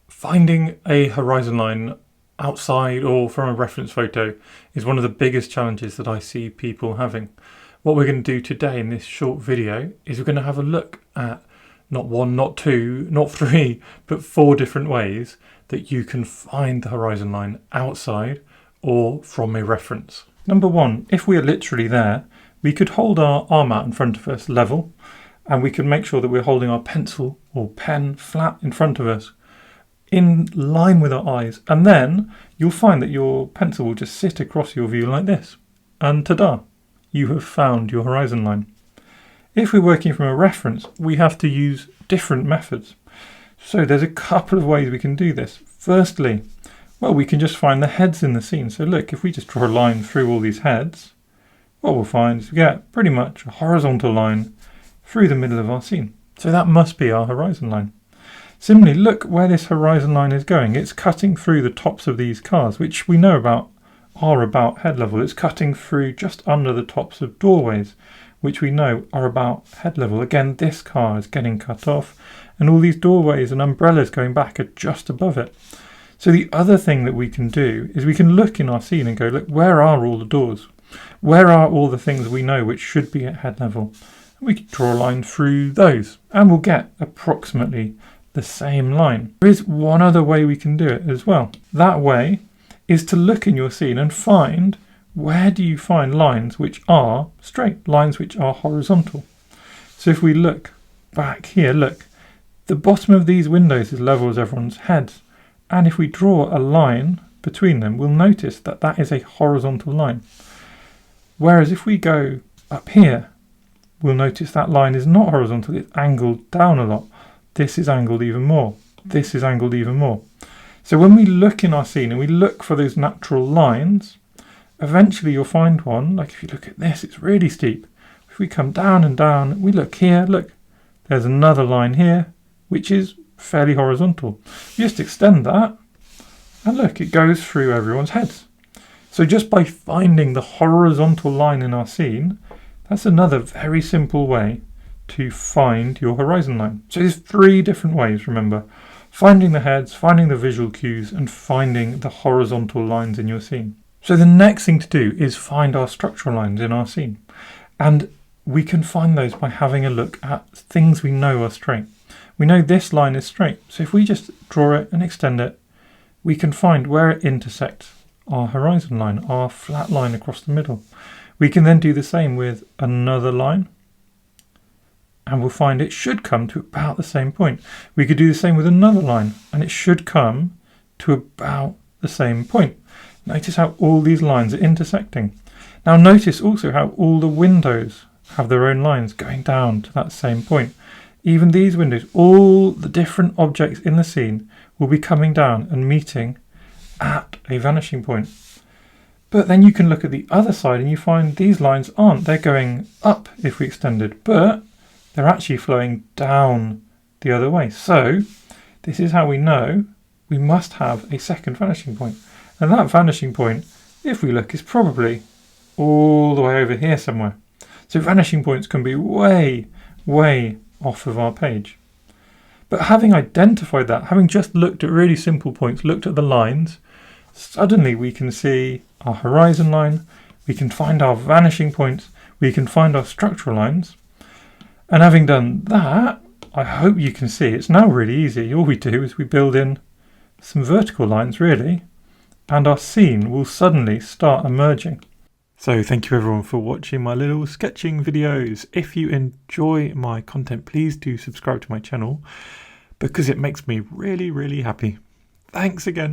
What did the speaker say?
Finding a horizon line outside or from a reference photo is one of the biggest challenges that I see people having. What we're going to do today in this short video is we're going to have a look at not one, not two, not three, but 4 different ways that you can find the horizon line outside or from a reference. Number 1, if we are literally there, we could hold our arm out in front of us level, and we can make sure that we're holding our pencil or pen flat in front of us in line with our eyes, and then you'll find that your pencil will just sit across your view like this, and ta-da, you have found your horizon line. If we're working from a reference, we have to use different methods. So there's a couple of ways we can do this. Firstly, well, we can just find the heads in the scene. So look, if we just draw a line through all these heads, what we'll find is we get pretty much a horizontal line through the middle of our scene. So that must be our horizon line. Similarly, look where this horizon line is going. It's cutting through the tops of these cars, which we know are about head level. It's cutting through just under the tops of doorways, which we know are about head level. Again, this car is getting cut off, and all these doorways and umbrellas going back are just above it. So the other thing that we can do is we can look in our scene and go, look, where are all the doors? Where are all the things we know which should be at head level? And we can draw a line through those, and we'll get approximately the same line. There is one other way we can do it as well. That way is to look in your scene and find where do you find lines which are straight, lines which are horizontal. So if we look back here, look, the bottom of these windows is level as everyone's heads, and if we draw a line between them, we'll notice that that is a horizontal line. Whereas if we go up here, we'll notice that line is not horizontal, it's angled down a lot. This is angled even more. This is angled even more. So when we look in our scene and we look for those natural lines, eventually you'll find one, like if you look at this, it's really steep. If we come down and down, we look here, look, there's another line here, which is fairly horizontal. You just extend that, and look, it goes through everyone's heads. So just by finding the horizontal line in our scene, that's another very simple way to find your horizon line. So there's 3 different ways, remember. Finding the heads, finding the visual cues, and finding the horizontal lines in your scene. So the next thing to do is find our structural lines in our scene. And we can find those by having a look at things we know are straight. We know this line is straight, so if we just draw it and extend it, we can find where it intersects our horizon line, our flat line across the middle. We can then do the same with another line, and we'll find it should come to about the same point. We could do the same with another line, and it should come to about the same point. Notice how all these lines are intersecting. Now notice also how all the windows have their own lines going down to that same point. Even these windows, all the different objects in the scene will be coming down and meeting at a vanishing point. But then you can look at the other side and you find these lines aren't. They're going up if we extended, but they're actually flowing down the other way. So this is how we know we must have a second vanishing point. And that vanishing point, if we look, is probably all the way over here somewhere. So vanishing points can be way, way off of our page. But having identified that, having just looked at really simple points, looked at the lines, suddenly we can see our horizon line, we can find our vanishing points, we can find our structural lines. And having done that, I hope you can see it's now really easy. All we do is we build in some vertical lines really, and our scene will suddenly start emerging. So thank you everyone for watching my little sketching videos. If you enjoy my content, please do subscribe to my channel because it makes me really, really happy. Thanks again.